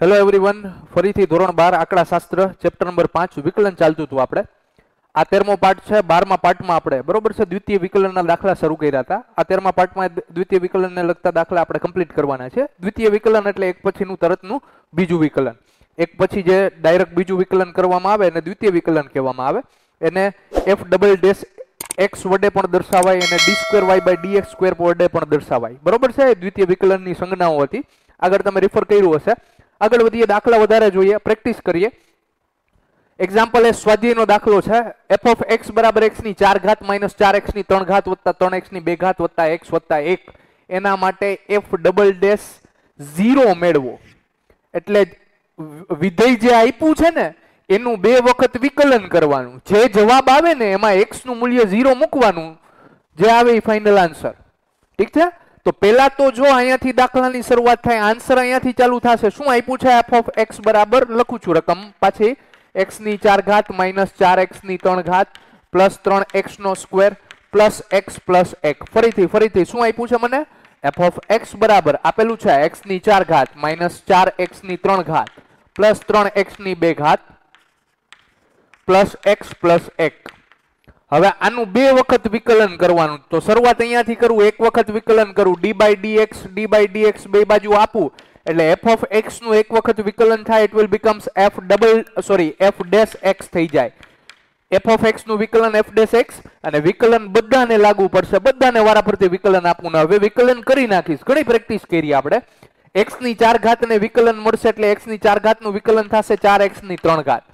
Hello everyone, ફરીથી ધોરણ 12 આંકડાશાસ્ત્ર chapter number 5 વિકલન ચાલતું હતું. આપણે આ 13મો પાર્ટ છે. 12મા પાર્ટમાં આપણે બરોબર છે દ્વિતીય વિકલનના દાખલા શરૂ કર્યા હતા. આ 13મા પાર્ટમાં દ્વિતીય વિકલનને લગતા દાખલા આપણે કમ્પ્લીટ કરવાના છે. દ્વિતીય વિકલન એટલે એક પછીનું તરતનું બીજું વિકલન. એક પછી જે ડાયરેક્ટ બીજું વિકલન કરવામાં આવે એને દ્વિતીય વિકલન કહેવામાં આવે. એને f ડબલ ડેશ x વડે પણ દર્શાવાય અને d2y/dx² વડે પણ દર્શાવાય. બરોબર છે, દ્વિતીય વિકલનની સંજ્ઞાઓ હતી. આગળ તમે રિફર કર્યું હશે. આગળ વધીએ, દાખલા વધારે જોઈએ, પ્રેક્ટિસ કરીએ. એક્ઝામ્પલ એ સ્વાધ્યાયનો દાખલો છે. f of x બરાબર x ની 4 ઘાત માઇનસ 4x ની 3 ઘાત વત્તા 3x ની 2 ઘાત વત્તા x વત્તા 1. એના માટે f ડબલ ડેશ 0 મેળવો. એટલે વિધેય જે આપ્યું છે ને એનું 2 વખત વિકલન કરવાનું. જે જવાબ આવે ને એમાં x નું મૂલ્ય 0 મૂકવાનું. જે આવે એ ફાઇનલ આન્સર. ઠીક છે? તો પહેલા તો જો અહીંયાથી દાખલાની શરૂઆત થાય, આન્સર અહીંયાથી ચાલુ થશે. શું આપ્યું છે? f of x બરાબર, લખું છું રકમ પાછી, x ની 4 ઘાત માઇનસ 4x ની 3 ઘાત પ્લસ 3x નો સ્ક્વેર પ્લસ x પ્લસ 1. ફરીથી શું આપ્યું છે મને? f of x બરાબર આપેલું છે x ની 4 ઘાત માઇનસ 4x ની 3 ઘાત પ્લસ 3x ની 2 ઘાત પ્લસ x પ્લસ 1. હવે આનું 2 વખત વિકલન કરવાનું. તો શરૂઆત અહીંયાથી કરું, એક વખત વિકલન કરું, d/dx બે બાજુ આપું એટલે f of x નું એક વખત વિકલન થાય, it will becomes f dash x થઈ જાય. f of x નું વિકલન f ડેશ x, અને વિકલન બધાને લાગુ પડશે, બધાને વારાફરતી વિકલન આપવું. ને હવે વિકલન કરી નાખીશ. ઘણી પ્રેક્ટિસ કરી આપણે. x ની 4 ઘાત ને વિકલન મળશે એટલે x ની 4 ઘાત નું વિકલન થશે 4x ની 3 ઘાત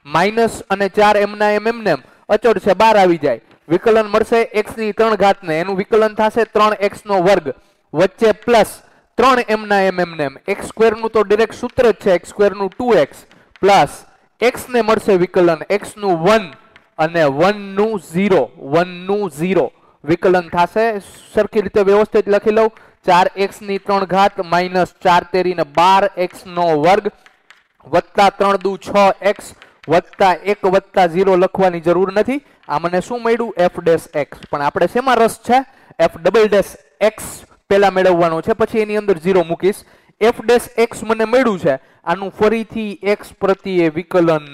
માઇનસ અને 4 એમના એમ અચળ છે, 12 આવી જાય. વિકલન મળશે x ની 3 ઘાત ને, એનું વિકલન થશે 3x નો વર્ગ વચ્ચે પ્લસ 3 એમના એમ x સ્ક્વેર નું તો ડાયરેક્ટ સૂત્ર જ છે, x સ્ક્વેર નું 2x પ્લસ x ને મળશે વિકલન x નું 1 અને 1 નું 0 વિકલન થશે. સરખી રીતે વ્યવસ્થિત લખી લઉં. 4x ની 3 ઘાત માઇનસ 4 તેરી ને 12x નો વર્ગ વત્તા 3 દુ 6x વત્તા 1 વત્તા 0 લખવાની જરૂર નથી. આ મને શું મળ્યું? f dash x. પણ આપણે શેમાં રસ છે? f ડબલ ડેશ x પહેલા મેળવવાનો છે, પછી એની અંદર 0 મૂકીશ. f ડેશ x મને મળ્યું છે. આનું ફરીથી x પ્રત્યે વિકલન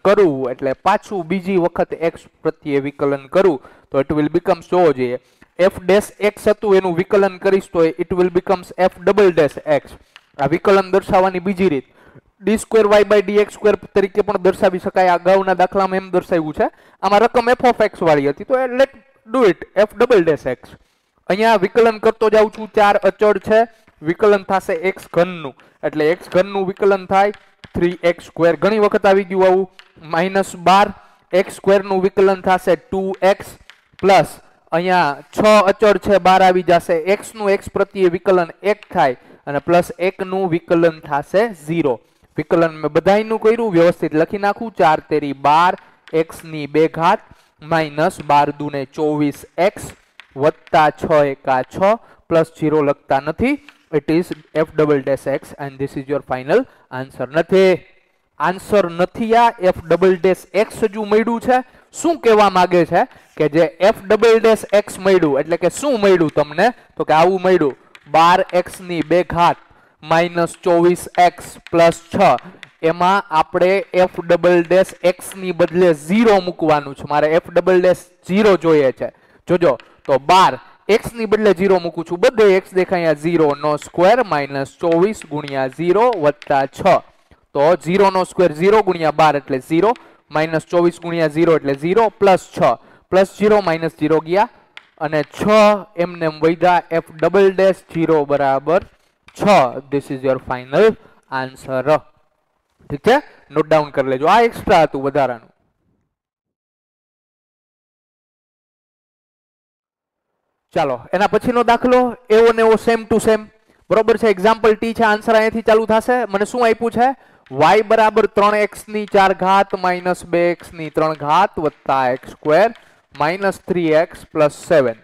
કરું એટલે પાછું બીજી વખત x પ્રત્યે વિકલન કરું તો ઇટ વિલ બીકમ્સ, જોવો જોઈએ, f ડેશ x હતું એનું વિકલન કરીશ તો it will becomes f double dash x. આ વિકલન દર્શાવવાની બીજી રીત d2y/dx² તરીકે પણ દર્શાવી શકાય. અગાઉના દાખલામાં એમ દર્શાવ્યું છે. આમાં રકમ f of x વાળી હતી તો let do it f double dash x. અહીંયા વિકલન કરતો જાઉં છું. 4 અચળ છે, વિકલન થશે x ઘનનું એટલે x ઘનનું વિકલન થાય 3x². ઘણી વખત આવી ગયું આવું. માઇનસ 12 x² નું વિકલન થશે 2x પ્લસ અહીંયા 6 અચળ છે, 12 આવી જશે. x નું x પ્રત્યે વિકલન 1 થાય અને પ્લસ 1 નું વિકલન થશે 0. વિકલન મેં બધાયનું કર્યું, વ્યવસ્થિત લખી નાખું. 4 તેરી 12 x ની 2 ઘાત માઇનસ 12 દુને 24x વત્તા 6 એકા 6 પ્લસ 0 લખતા નથી. It is f double dash x and this is your final answer. Answer નથી આ f ડબલ ડેશ x હજુ મળ્યું છે. શું કહેવા માંગે છે કે જે f ડબલ ડેશ x મળ્યું એટલે કે શું મળ્યું તમને? તો કે આવું મળ્યું, 12x ની 2 ઘાત માઇનસ 24x પ્લસ 6. એમાં આપણે f ડબલ ડેશ x ની બદલે 0 મૂકવાનું છે. મારે f ડબલ ડેશ 0 જોઈએ છે. જોજો, તો 12 x ની બદલે 0 મૂકું છું. બધે x દેખાય 0 નો સ્ક્વેર માઇનસ 24 ગુણ્યા 0 વત્તા 6. તો 0 નો સ્ક્વેર 0 ગુણ્યા 12 એટલે 0 માઇનસ 24 ગુણ્યા 0 એટલે 0 પ્લસ 6 પ્લસ 0 માઇનસ 0 ગયા અને 6 એમને વધ્યા. f ડબલ ડેશ 0 બરાબર 6. This is your final answer. ઠીક છે? નોટ ડાઉન કરી લેજો. આ એક્સ્ટ્રા હતું વધારાનું. ચાલો એના પછીનો દાખલો એવો ને એવો સેમ ટુ સેમ. બરોબર છે? એક્ઝામ્પલ ટી છે. આન્સર અહીંયાથી ચાલુ થશે. મને શું આપ્યું છે? y બરાબર 3x ની 4 ઘાત માઇનસ 2x ની 3 ઘાત વત્તા x² માઇનસ 3x પ્લસ 7.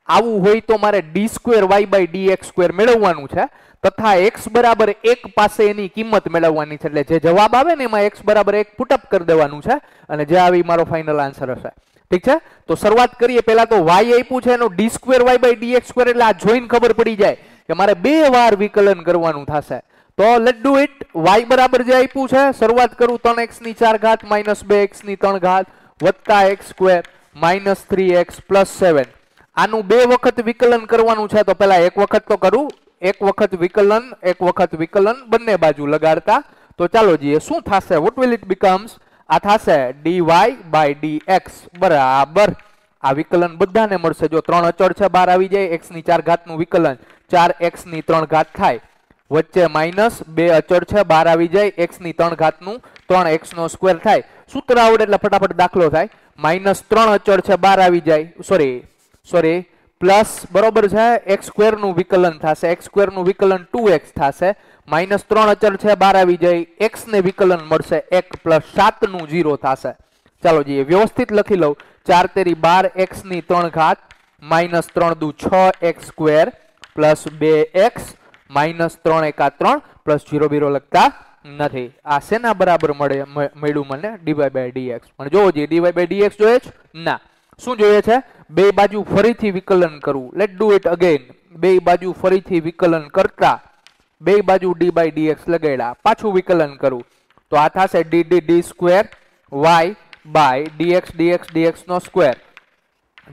આવું હોય તો મારે d2y/dx² મેળવવાનું છે તથા x બરાબર 1 પાસે એની કિંમત મેળવવાની છે. એટલે જે જવાબ આવે ને એમાં x બરાબર 1 પુટઅપ કરી દેવાનું છે અને જે આવી મારો ફાઇનલ આન્સર હશે. ઠીક છે? તો શરૂઆત કરીએ. પહેલા તો y આપ્યું છે એનો d2y/dx² એટલે આ જોઈને ખબર પડી જાય કે મારે 2 વાર વિકલન કરવાનું થશે. તો લેટ ડુ ઇટ. y બરાબર જે આપ્યું છે શરૂઆત કરું 3x ની 4 ઘાત માઇનસ 2x ની 3 ઘાત વત્તા x square minus 3x plus 7. આનું બે વખત વિકલન કરવાનું છે તો પેલા એક વખત તો કરું. એક વખત વિકલન બંને બાજુ લગાડતા. તો ચાલો જોઈએ શું થશે. What will it becomes. આ થશે dy બાય dx બરાબર આ વિકલન બધાને મળશે. જો 3 અચળ છે બહાર આવી જાય x ની 4 ઘાત નું વિકલન 4x ની 3 ઘાત થાય વચ્ચે માઇનસ 2 અચળ છે બહાર આવી જાય x ની 3 ઘાત નું 3x નો સ્ક્વેર થાય. સૂત્ર આવડે એટલે ફટાફટ દાખલો થાય. માઇનસ 3 અચળ છે બહાર આવી જાય સોરી પ્લસ બરોબર છે x સ્ક્વેર નું વિકલન થશે. x સ્ક્વેર નું વિકલન 2x થશે. માઇનસ 3 અચળ છે બહાર આવી જાય x ને વિકલન મળશે 1 પ્લસ 7 નું 0 થશે. ચાલો જોઈએ વ્યવસ્થિત લખી લઉં. 4 તેરી 12 x ની 3 ઘાત માઇનસ 3 દુ 6x square plus 2x minus 3 એકા 3 પ્લસ 0 0 લખતા નથી. આ શેના બરાબર મળ્યું મને dy બાય dx. પણ જોવો જોઈએ dy બાય dx જોઈએ છે ના. શું જોઈએ છે બે બાજુ ફરીથી વિકલન કરવું. Let do it again. બે બાજુ ફરીથી વિકલન કરતા બે બાજુ dy બાય dx લગાડ્યા પાછું વિકલન કરું તો આ થશે d square y by dx નો સ્ક્વેર.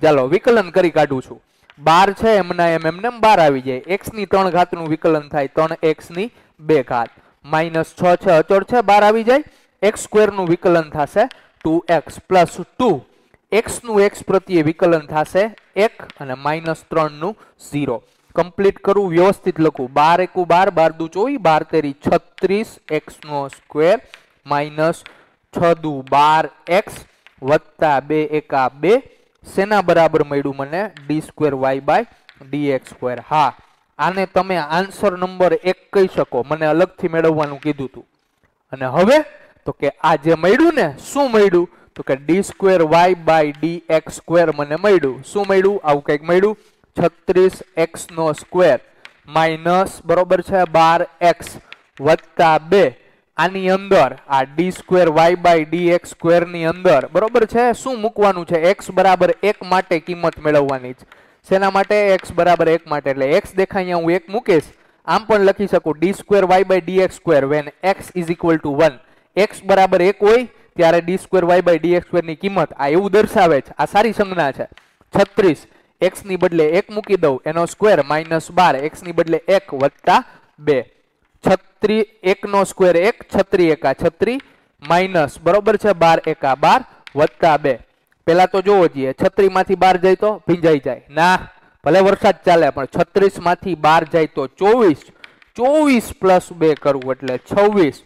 ચાલો વિકલન કરી કાઢું છું. 12 છે એમના એમને 12 આવી જાય. x ની 3 ઘાત નું વિકલન થાય 3x ની 2 ઘાત માઇનસ 6 છે અચળ છે 12 આવી જાય. x સ્ક્વેર નું વિકલન થશે 2x પ્લસ 2 x નું x પ્રત્યે વિકલન થશે 1 અને માઇનસ 3 નું 0. કમ્પ્લીટ કરું વ્યવસ્થિત લખું. 12 એકુ 12 12 દુ 24 12 તેરી 36 x નો સ્ક્વેર માઇનસ 6 દુ 12x વત્તા 2 એકા 2 શેના બરાબર મળ્યું મને d square y by dx square. હા આને તમે આન્સર નંબર 1 કહી શકો. મને અલગથી મેળવવાનું કીધું હતું. અને હવે તો કે આ જે મળ્યું ને શું મળ્યું તો કે d square y by dx square મને મળ્યું. શું મળ્યું આવું કંઈક મળ્યું 36x નો સ્ક્વેર માઇનસ બરોબર છે 12x વત્તા 2 આની અંદર આ d square y by dx square ની અંદર બરોબર છે શું મૂકવાનું છે x બરાબર 1 માટે કિંમત મેળવવાની છે. શેના માટે x બરાબર 1 માટે એટલે x દેખાય અહીંયા હું 1 મૂકીશ. આમ પણ લખી શકું d square y by dx square when x is equal to 1. x બરાબર 1 હોય ત્યારે d square y by dx square ની કિંમત આ એવું દર્શાવે છે. આ સારી સંજ્ઞા છે. 36 x ની બદલે 1 મૂકી દઉં એનો સ્ક્વેર માઇનસ 12 x ની બદલે 1 વત્તા 2 36 1 નો સ્ક્વેર 1 36 એકા 36 માઇનસ બરોબર છે 12 એકા 12 વત્તા 2. પેલા તો જોવો જોઈએ 36 માંથી 12 જાય તો ભીંજાઈ જાય ના ભલે વરસાદ ચાલે પણ 36 માંથી 12 જાય તો 24 24 પ્લસ 2 કરવું એટલે 26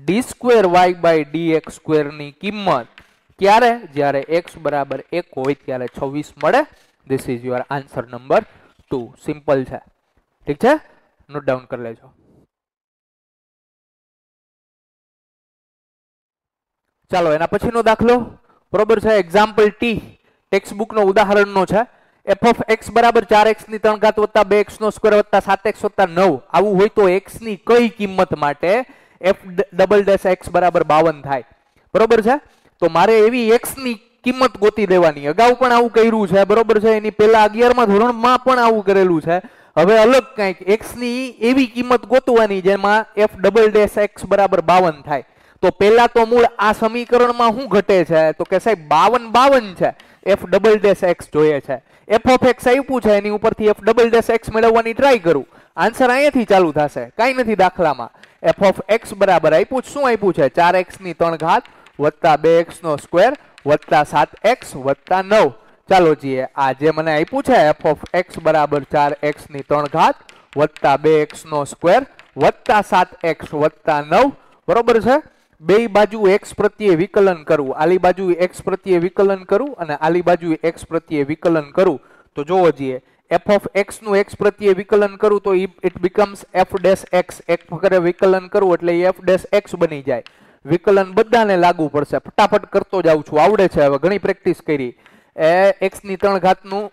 d square y by dx square ની કિંમત ક્યારે જ્યારે x બરાબર 1 હોય ત્યારે 26 મળે. This is your answer number 2. Simple છે. ઠીક છે નોટ ડાઉન કરી લેજો. ચાલો એના પછીનો દાખલો બરોબર છે એક્ઝામ્પલ ટી ટેક્સ્ટ બુક નો ઉદાહરણનો છે. f of x બરાબર 4x ની 3 ઘાત વત્તા 2x નો સ્ક્વેર વત્તા 7x વત્તા 9 આવું હોય તો x ની કઈ કિંમત માટે f ડબલ ડેશ x બરાબર 52 થાય બરોબર છે. તો મારે એવી x ની કિંમત ગોતી દેવાની. અગાઉ પણ આવું કર્યું છે બરોબર છે. એની પહેલા 11મા ધોરણમાં પણ આવું કરેલું છે. હવે અલગ કંઈક x ની એવી કિંમત ગોતવાની જેમાં f ડબલ ડેશ x બરાબર 52 થાય. તો પહેલા તો મૂળ આ સમીકરણમાં શું ઘટે છે તો કે સાહેબ 52 છે f ડબલ ડેશ x જોઈએ છે. f of x આપ્યું છે એની ઉપરથી f ડબલ ડેશ x મેળવવાની ટ્રાય કરું. આન્સર અહીંયાથી ચાલુ થશે કાંઈ નથી દાખલામાં. f of x બરાબર આપ્યું શું આપ્યું છે 4x ની 3 ઘાત વત્તા 2x નો સ્ક્વેર વત્તા 7x વત્તા 9. ચાલો જોઈએ આ જે મને આપ્યું છે f of x બરાબર 4x ની 3 ઘાત વત્તા 2x નો સ્ક્વેર વત્તા 7x વત્તા 9 બરોબર છે. બે બાજુ x પ્રત્યે વિકલન કરું. આલી બાજુ x પ્રત્યે વિકલન કરું અને આલી બાજુ x પ્રત્યે વિકલન કરું તો જોવો જોઈએ f of x નું x પ્રત્યે વિકલન કરું તો it becomes f dash x. એક વખતે વિકલન કરું એટલે f dash x બની જાય. વિકલન બધાને લાગુ પડશે. ફટાફટ કરતો જાઉં છું આવડે છે હવે ઘણી પ્રેક્ટિસ કરી. x ની 3 ઘાત નું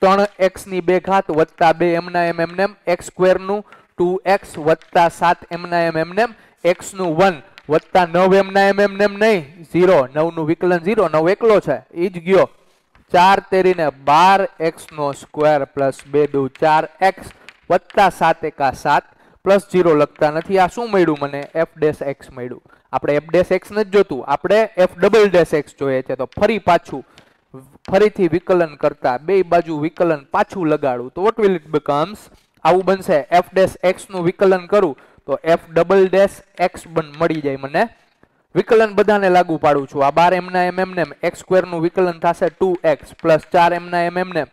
3x ની 2 ઘાત વત્તા 2 એમના એમને x સ્ક્વેર નું 2x વત્તા 7 એમના એમને x નું 1 વત્તા 9 એમના એમને નહીં 0 9 નું વિકલન 0 9 એકલો છે એ જ ગયો 4 તેરીને 12 x નો સ્ક્વેર પ્લસ 2 દુ 4x વત્તા 7 એકા 7 પ્લસ 0 લખતા નથી. આ શું મળ્યું મને? f ડેશ x મળ્યું. આપણે f ડેશ x નથી જોતું, આપણે f ડબલ ડેશ x જોઈએ છે. તો ફરીથી વિકલન કરતા બે બાજુ વિકલન પાછું લગાડું તો વોટ વિલ ઇટ બીકમ્સ? આવું બનશે. f ડેશ x નું વિકલન કરું તો f ડબલ ડેશ x મળી જાય મને. વિકલન બધાને લાગુ પાડું છું. આ 12 એમના એમને x સ્ક્વેર નું વિકલન થશે 2x પ્લસ 4 એમના એમને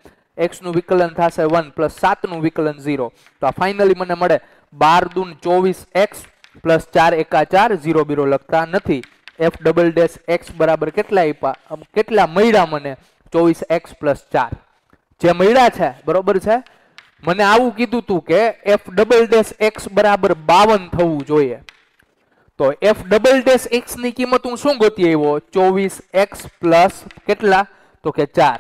x નું વિકલન થશે 1 પ્લસ 7 નું વિકલન 0. તો આ ફાઇનલી મને મળે 12 દૂન 24x પ્લસ 4 એકા 4 0 0 લખતા નથી. f ડબલ ડેશ x બરાબર કેટલા મળ્યા મને? 24x પ્લસ 4 જે મળ્યા છે. બરોબર છે. મને આવું કીધું તું કે f ડબલ ડેશ x બરાબર 52 થવું જોઈએ. તો f ડબલ ડેશ x ની કિંમત હું શું ગોતી આવ્યો? 24x પ્લસ કેટલા? તો કે 4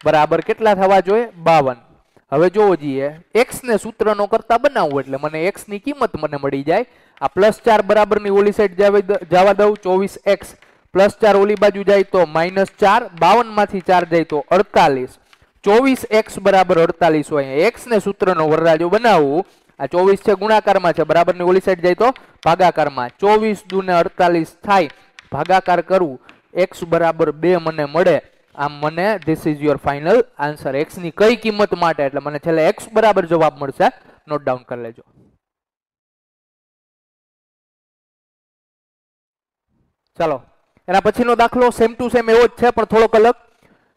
બરાબર કેટલા થવા જોઈએ? 52. હવે જોવો જોઈએ, x ને સૂત્રનો કરતા બનાવવું એટલે મને x ની કિંમત મને મળી જાય. આ પ્લસ 4 બરાબર ની ઓલી સાઈડ જવા દઉં. 24x પ્લસ 4 ઓલી બાજુ જાય તો માઇનસ 4, 52 માંથી 4 જાય તો 48. 24x બરાબર 48 હોય. x ને સૂત્રનો વરરાજો બનાવવું. આ 24 છે ગુણાકારમાં છે, બરાબર ની ઓલી સાઈડ જાય તો ભાગાકારમાં. 24 દુને 48 થાય, ભાગાકાર કરું, x બરાબર 2 મને મળે. આમ મને this is your final answer. x ની કઈ કિંમત માટે? એટલે મને છેલ્લે x બરાબર જવાબ મળશે. નોટ ડાઉન કરી લેજો. ચાલો, એના પછીનો દાખલો સેમ ટુ સેમ એવો જ છે પણ થોડોક અલગ.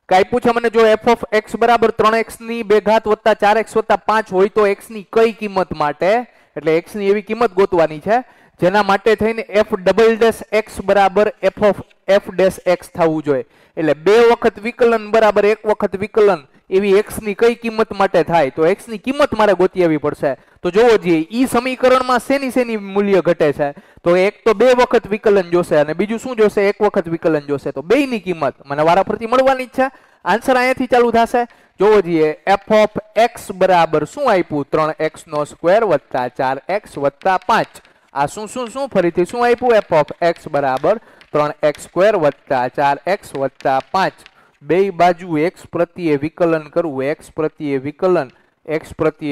આપ્યું છે મને, જો f ઓફ x બરાબર 3x ની 2 ઘાત વત્તા 4x વત્તા 5 હોય તો x ની કઈ કિંમત માટે? એટલે x ની એવી કિંમત ગોતવાની છે જેના માટે થઈને f ડબલ ડેશ x બરાબર f of f dash x થવું જોઈએ. એટલે 2 વખત વિકલન બરાબર 1 વખત વિકલન એવી x ની કઈ કિંમત માટે થાય? તો x ની કિંમત મારે ગોતી આવવી પડશે. તો જોવો જોઈએ, ઈ સમીકરણમાં શેની મૂલ્ય ઘટે છે? તો એક તો 2 વખત વિકલન જોશે અને બીજું શું જોશે? 1 વખત વિકલન જોશે. તો બેયની કિંમત મને વારાફરતી મળવાની જ છે. આન્સર અહીંયાથી ચાલુ થશે. જોવો જોઈએ, f ઓફ x બરાબર શું આપ્યું? 3x નો સ્ક્વેર વત્તા 4x વત્તા 5. આ શું ફરીથી શું આપ્યું? f ઓફ x બરાબર 3x સ્ક્વેર વત્તા 4x વત્તા 5. બે બાજુ x પ્રત્યે વિકલન કરવું, x પ્રત્યે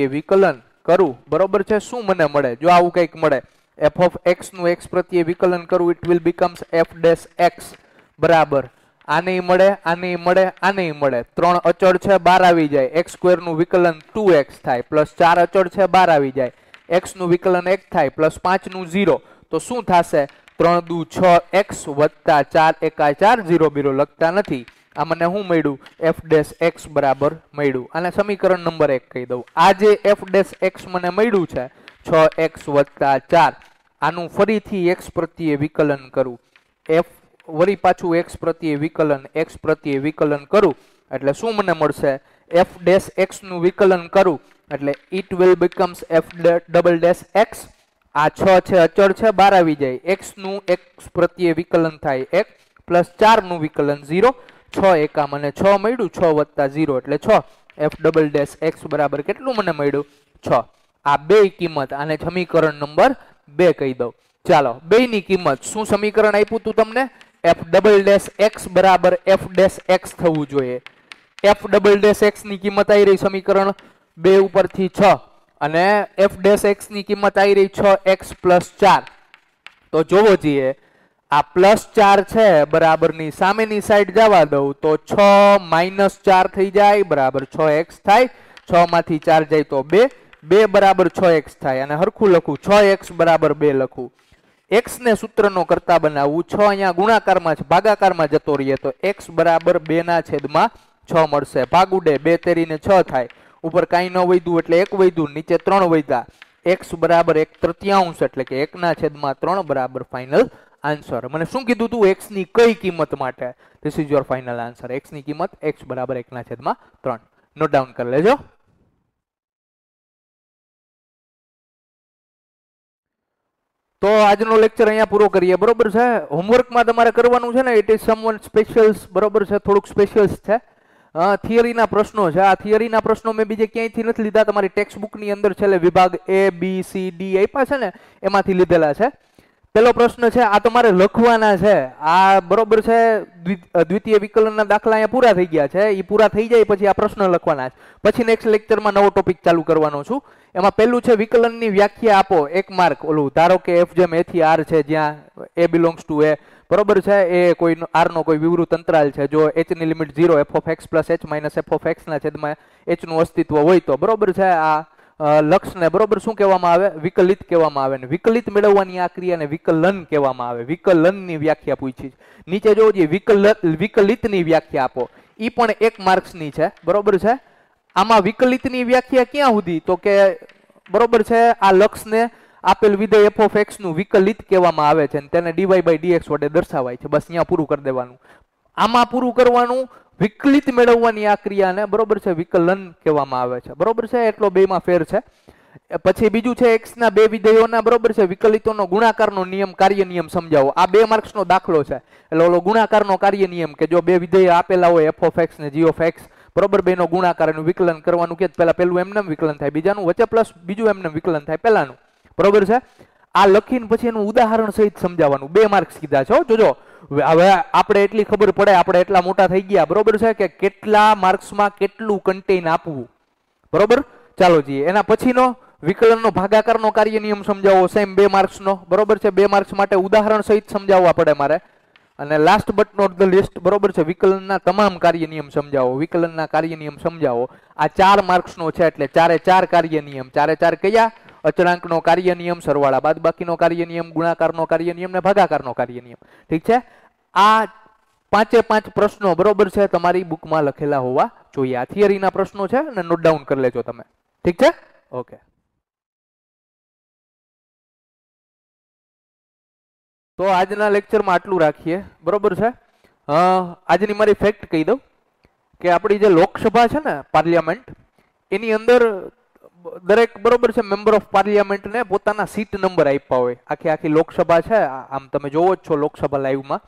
વિકલન કરું. બરોબર છે. શું મને મળે? જો આવું કંઈક મળે, f ઓફ x નું x પ્રત્યે વિકલન કરું, it will becomes f dash x બરાબર આને મળે, આને મળે, આને મળે. 3 અચળ છે, 12 આવી જાય. x સ્ક્વેર નું વિકલન 2x થાય, પ્લસ 4 અચળ છે, 12 આવી જાય. x નું વિકલન 1 થાય, પ્લસ 5 નું 0. તો શું થશે? 3 દુ 6x વત્તા 4 એકા 4 0 0 લખતા નથી. આ મને શું મળ્યું? f ડેશ x બરાબર મળ્યું. આને સમીકરણ નંબર 1 કહી દઉં. આ જે f ડેશ x મને મળ્યું છે 6x વત્તા 4, આનું ફરીથી x પ્રત્યે વિકલન કરું. f વળી પાછું x પ્રત્યે વિકલન કરું એટલે શું મને મળશે? f ડેશ x નું વિકલન કરું એટલે it will becomes f double dash x. આ 6 છે, અચળ છે, 12 આવી જાય. x નું x પ્રત્યે વિકલન થાય 1 પ્લસ 4 નું વિકલન 0. 6 એકા મને 6 મળ્યું, 6 વત્તા 0 એટલે 6. f ડબલ ડેશ x બરાબર કેટલું મને મળ્યું? 6. આ બે કિંમત, આને સમીકરણ નંબર 2 કહી દઉં. ચાલો, બેની કિંમત શું સમીકરણ આપ્યું તું તમને? f ડબલ ડેશ x બરાબર f ડેશ x થવું જોઈએ. f ડબલ ડેશ x ની કિંમત આવી રહી સમીકરણ 2 ઉપરથી 6 અને f ડેશ x ની કિંમત આવી રહી 6x પ્લસ 4. તો જોવો જોઈએ, આ પ્લસ 4 છે બરાબર ની સામેની સાઈડ જવા દઉં તો 6 માઇનસ 4 થઈ જાય બરાબર 6x થાય. 6 માંથી 4 જાય તો 2 બરાબર 6x થાય. અને હરખું લખું, 6x બરાબર 2 લખું. x ને સૂત્રનો કરતા બનાવવું. 6 અહીંયા ગુણાકારમાં છે, ભાગાકારમાં જતો રહીએ તો x બરાબર 2 ના છેદમાં 6 મળશે. ભાગુડે 2 તેરીને 6 થાય. ઉપર કાંઈ ન વધ્યું એટલે 1 વધ્યું, નીચે 3 વધ્યા. x બરાબર 1/3 એટલે કે 1 ના છેદમાં 3 બરાબર ફાઇનલ આન્સર. મને શું કીધું તું? x ની કઈ કિંમત માટે? This is your final answer. x ની કિંમત x બરાબર 1 ના છેદમાં 3. નોટ ડાઉન કરી લેજો. તો આજનો લેક્ચર અહીંયા પૂરો કરીએ. બરોબર છે. હોમવર્કમાં તમારે કરવાનું છે ને, ઇટ ઇઝ સમવન સ્પેશિયલ. બરોબર છે, થોડુંક સ્પેશિયલ છે. થિયરીના પ્રશ્નો છે. આ થિયરીના પ્રશ્નો મેં બીજે ક્યાંયથી નથી લીધા. તમારી ટેક્સ્ટ બુકની અંદર છેલ્લે વિભાગ A B C D આપ્યા છે ને, એમાંથી લીધેલા છે. પેલો પ્રશ્ન છે, આ તમારે લખવાના છે. આ બરોબર છે, દ્વિતીય વિકલનના દાખલા અહીંયા પૂરા થઈ ગયા છે. એ પૂરા થઈ જાય પછી આ પ્રશ્ન લખવાના છે. પછી નેક્સ્ટ લેક્ચરમાં નવો ટોપિક ચાલુ કરવાનો છું. એમાં પહેલું છે વિકલનની વ્યાખ્યા આપો, 1 માર્ક. ઓલું ધારો કે f જેમ a થી r છે, જ્યાં a બિલોંગ્સ ટુ a, બરોબર છે, એ કોઈ r નો કોઈ વિવૃત અંતરાલ છે. જો h ની limit 0, f of x plus h minus f of x ના છેદમાં h નું અસ્તિત્વ હોય તો બરોબર છે, આ લક્ષને બરોબર શું કહેવામાં આવે? વિકલિત કહેવામાં આવે. ને વિકલિત મેળવવાની આ ક્રિયાને વિકલન કહેવામાં આવે. વિકલનની વ્યાખ્યા પૂછી. નીચે જોવો જે વિકલિતની વ્યાખ્યા આપો, ઈ પણ 1 માર્ક્સની છે, બરોબર છે. આમાં વિકલિતની વ્યાખ્યા ક્યાં સુધી? તો કે બરોબર છે, આ લક્ષને આપેલ વિધેય f of x નું વિકલિત કહેવામાં આવે છે, અને તેને dy by dx વડે દર્શાવાય છે. બસ અહીંયા પૂરું કરી દેવાનું. આમાં પૂરું કરવાનું. વિકલિત મેળવવાની આ ક્રિયાને બરોબર છે વિકલન કહેવામાં આવે છે, બરોબર છે. એટલો બેમાં ફેર છે. પછી બીજું છે x ના બે વિધેયોના બરોબર છે વિકલિતોનો ગુણાકારનો નિયમ, કાર્ય નિયમ સમજાવો. આ 2 માર્ક્સનો દાખલો છે. એટલે ઓલો ગુણાકારનો કાર્ય નિયમ કે જો બે વિધેય આપેલા હોય f of x ને g of x, બરોબર, બેનો ગુણાકાર એનું વિકલન કરવાનું કે પેલા પેલું એમનેમ વિકલન થાય, બીજાનું વચ્ચે પ્લસ બીજું એમનેમ વિકલન થાય પેલાનું, બરોબર છે. આ લખીને પછી એનું ઉદાહરણ સહિત સમજાવવાનું. 2 માર્ક્સ કીધા છે. જોજો હવે આપણે એટલી ખબર પડે, આપણે એટલા મોટા થઈ ગયા, બરોબર છે, કે કેટલા માર્ક્સમાં કેટલું કન્ટેન આપવું, બરોબર. ચાલો જઈએ એના પછીનો વિકલનનો ભાગાકારનો કાર્ય નિયમ સમજાવો, સેમ 2 માર્ક્સનો, બરોબર છે. 2 માર્ક્સ માટે ઉદાહરણ સહિત સમજાવવા પડે મારે. અને last but not the least, બરોબર છે, વિકલનના તમામ કાર્ય નિયમ સમજાવો. વિકલનના કાર્ય નિયમ સમજાવો. આ 4 માર્ક્સનો છે, એટલે 4 કાર્ય નિયમ. 4 કયા? અચળાંકનો કાર્ય નિયમ, સરવાળા બાદબાકીનો કાર્ય નિયમ, ગુણાકારનો કાર્ય નિયમ ને ભાગાકારનો કાર્ય નિયમ. ઠીક છે. આ 5 પ્રશ્નો બરોબર છે તમારી બુકમાં લખેલા હોવા જોઈએ. આ થિયરીના પ્રશ્નો છે અને નોટ ડાઉન કરી લેજો તમે. ઠીક છે, ઓકે. તો આજના લેક્ચરમાં આટલું રાખીએ, બરોબર છે. આજની મારી ફેક્ટ કહી દઉં કે આપણી જે લોકસભા છે ને, પાર્લિયામેન્ટ, એની અંદર દરેક બરોબર છે મેમ્બર ઓફ પાર્લિયામેન્ટને પોતાના સીટ નંબર આપ્યા હોય. આખી લોકસભા છે, આમ તમે જોવો જ છો લોકસભા લાઈવમાં.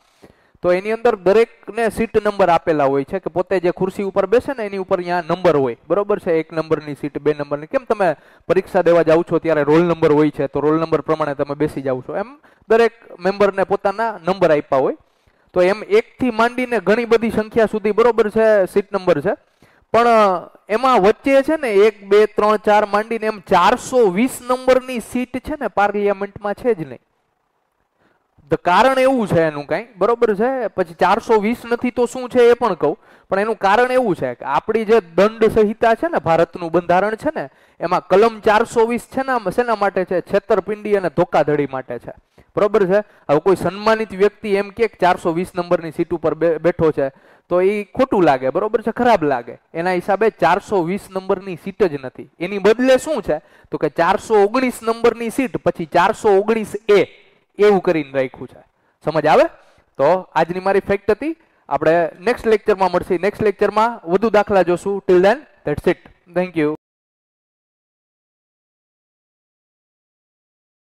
તો એની અંદર દરેકને સીટ નંબર આપેલા હોય છે, કે પોતે જે ખુરશી ઉપર બેસે ને એની ઉપર ત્યાં નંબર હોય, બરોબર છે. 1 નંબરની સીટ, 2 નંબરની. કેમ તમે પરીક્ષા દેવા જાવ છો ત્યારે રોલ નંબર હોય છે, તો રોલ નંબર પ્રમાણે તમે બેસી જાવ છો, એમ દરેક મેમ્બરને પોતાના નંબર આપ્યા હોય. તો એમ 1 થી માંડીને ઘણી બધી સંખ્યા સુધી બરોબર છે સીટ નંબર છે. પણ એમાં વચ્ચે છે ને 1, 2, 3, 4 માંડીને એમ 420 નંબરની સીટ છે ને પાર્લિયામેન્ટમાં છે જ નહીં. કારણ એવું છે એનું કઈ, બરોબર છે. પછી 420 નથી તો શું છે એ પણ કહું. પણ એનું કારણ એવું છે કે આપણી જે દંડ સંહિતા છે ને, ભારતનું બંધારણ છે ને, એમાં કલમ 420 છે ને શેના માટે છે? છેતરપિંડી અને ધોકાધડી માટે છે, બરોબર છે. હવે કોઈ સન્માનિત વ્યક્તિ એમ કે 420 નંબરની સીટ ઉપર બેઠો છે તો એ ખોટું લાગે, બરોબર છે, ખરાબ લાગે. એના હિસાબે 420 નંબરની સીટ જ નથી. એની બદલે શું છે તો કે 419 નંબરની સીટ, પછી 419A એવું કરીને રાખ્યું છે. સમજ આવે? તો આજની મારી ફેક્ટ હતી. આપણે નેક્સ્ટ લેક્ચરમાં મળશે. નેક્સ્ટ લેક્ચરમાં વધુ દાખલા જોશું. Till then that's it. Thank you.